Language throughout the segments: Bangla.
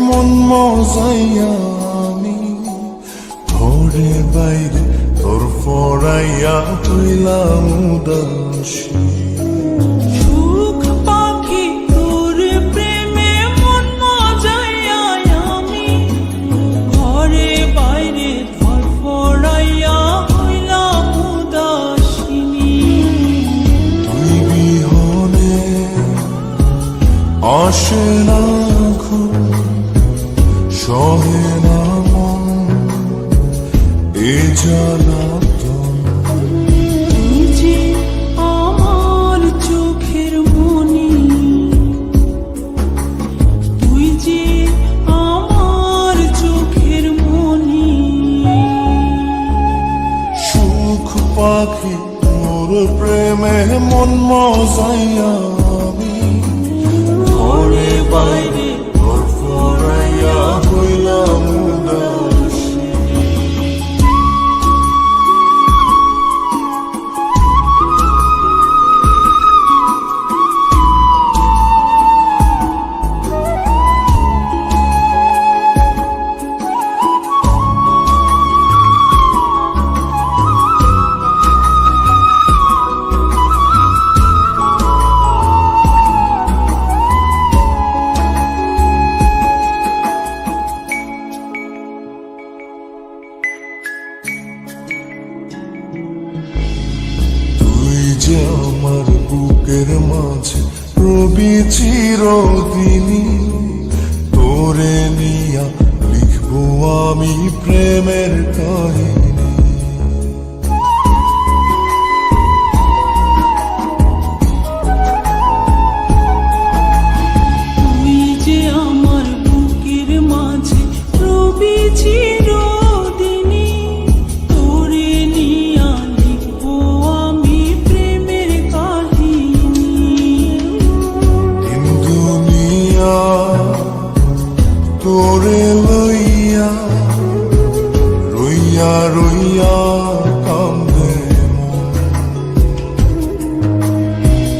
মন মজাইয়া আমি ঘরে বাইরে তোর ফরাইয়া হইলাম উদাসী। সুখ পাখি তোর প্রেমে মন মজাইয়া আমি ঘরে বাইরে তোর ফরাইয়া হইলাম উদাসিনী। তুই বিহনে আসে না ঘুম, সহে না মন এ জ্বালাতন। তুই যে আমার চোখের মনি, তুই যে আমার চোখের মনি। সুখ পাখি তোর প্রেমে মন মজাইয়া আমি ঘরে বাইরে তোর ফরাইয়া হইলাম উদাসী। যে আমার বুকের মাঝে রবি চিরদিনই, তোরে নিয়া লিখবো আমি প্রেমের কাহিনী। তুই যে আমার বুকের মাঝে রবি চিরদিনই, তোরে নিয়া লিখবো আমি প্রেমের কাহিনী। দিন দুনিয়া তোরে লইয়া রইয়া রইয়া কান্দে মন।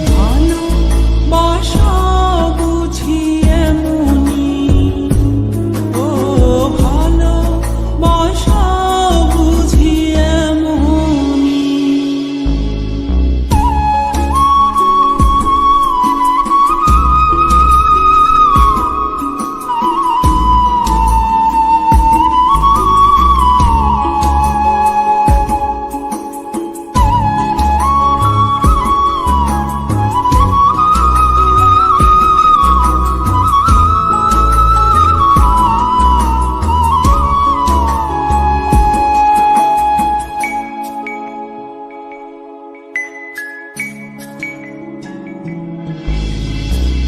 ভালোবাসা বুঝি এমনি, ও ভালোবাসা বুঝি এমনি।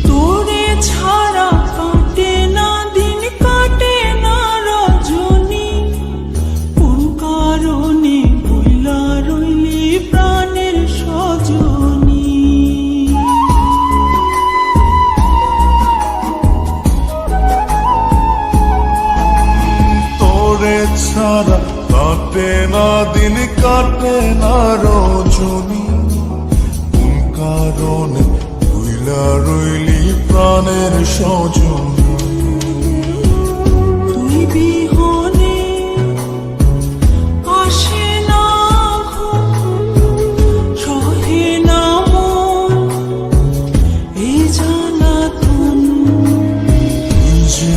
তোরে ছাড়া কাটে না দিন, কাটে না রজনী। কোন কারণে ভুলা রইলি প্রাণের সজনী। তোরে ছাড়া কাটে না দিন, কাটে না রজনী। কোন কারণে ভুইলা রইলি প্রাণের সজনী। তুই বিহনে আসে না ঘুম, সহে না মন এই জ্বালাতন। তুই যে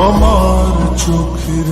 আমার চোখের